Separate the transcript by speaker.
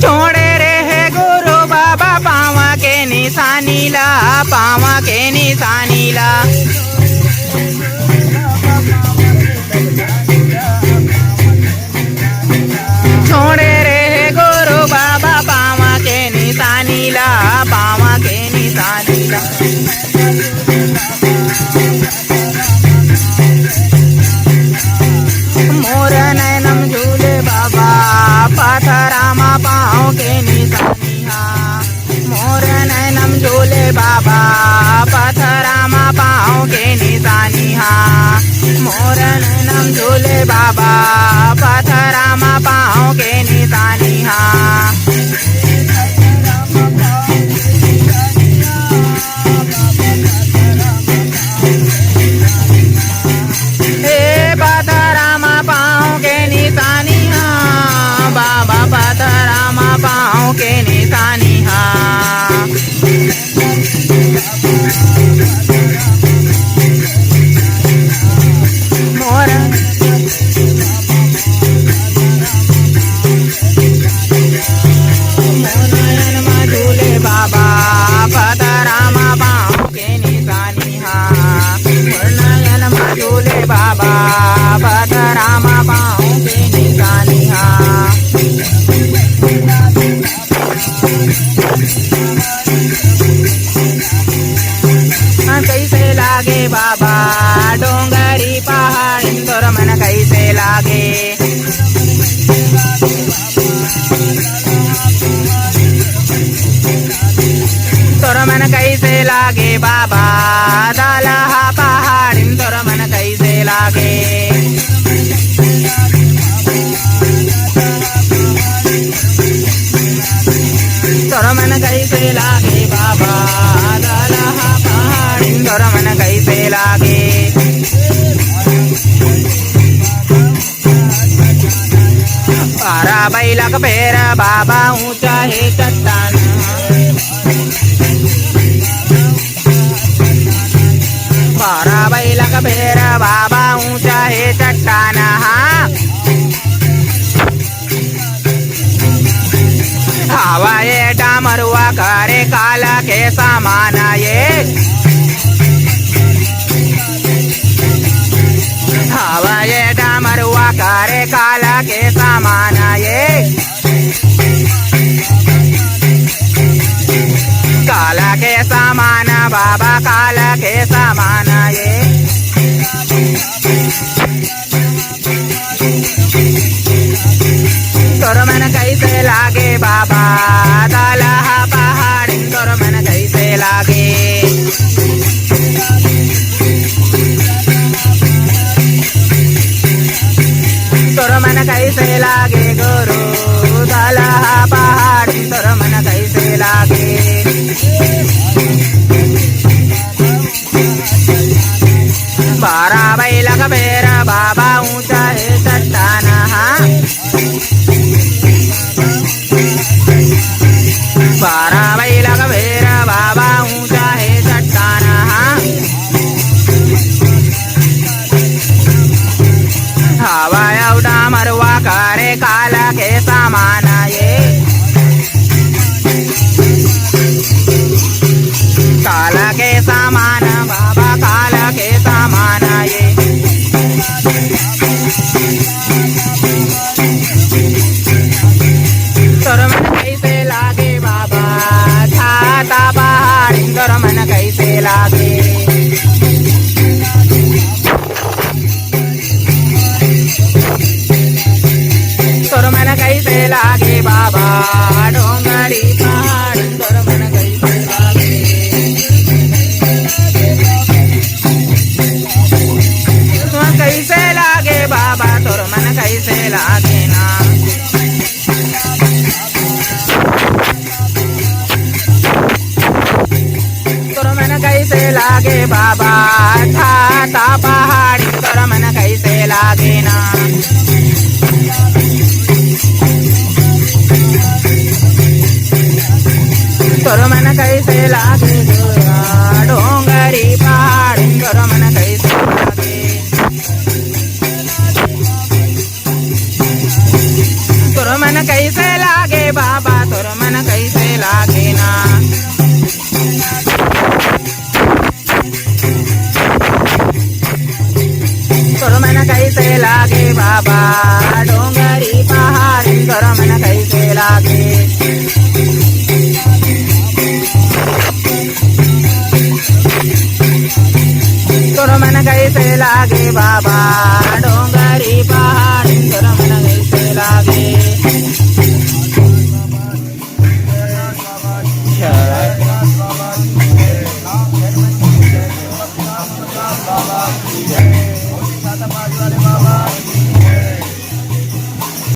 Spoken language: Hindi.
Speaker 1: छोड़े रे है गुरु बाबा पावा के निशानीला, पावा के निशानीला। छोड़े रे है गुरु बाबा पावा के निशानीला, पावा के निशानीला। मोर नैनम झूले बाबा पथरामा पाँव के निशानिया। मोर नैनम झूले बाबा पथरामा पाँव के निशानिया। मोर नैनम झूले बाबा पथरामा पाँव के निशानिया। पथरामा पाँव के निशानिया, बाबा पथरामा पाँव के निशानिया। मोर नयन में झूले बाबा पथरामा पाँव के निशानिया। मोर नयन में झूले बाबा पथरामा पाँव के निशानिया। कैसे लागे बाबा डोंगरी पहाड़ तोर मन कैसे लागे। तोर मन कैसे लागे बाबा दालहा पहाड़ तोर मन कैसे लागे। तोर मन कैसे लागे बाबा दालहा पहाड़ तोर मन कैसे लागे। पारा बैलक पैर बाबा ऊंचा है चट्टान। पारा बैलक पैर बाबा ऊंचा है चट्टान। हवा ये डामरुआ करे काला के सामान ये। हवा ये डामरुआ करे काला के सामान ये। काला के सामान बाबा काला के सामान ये। तोर मन कैसे लागे बाबा दालहा पहाड़ तोर मन कैसे लागे। तोर मन कैसे लागे गुरु दालहा पहाड़ तोर मन कैसे लागे। बारा बैलक पैर बाबा ऊंचा है चट्टान। बारा बैलक पैर बाबा ऊंचा है चट्टान। हवा एवढा मरवा करे काला के सामान ये। काला के सामान बाबा काला के सामान ये। तोर मन कैसे लागे बाबा छाता पहाड़ तोर मन कैसे लागे। तोर मन कैसे लागे बाबा डोंगरी पहाड़ तोर मन कैसे लागे। कैसे लागे बाबा तोर मन कैसे लागे ना। तोर मन कैसे लागे बाबा छाता पहाड़ तोर मन कैसे लागे ना। तोर मन कैसे लागे डोंगरी पहाड़ तोर मन कैसे लागे। बाबा डोंगरी पहाड़ी तोर मन कैसे लागे तोर मन कैसे लागे बाबा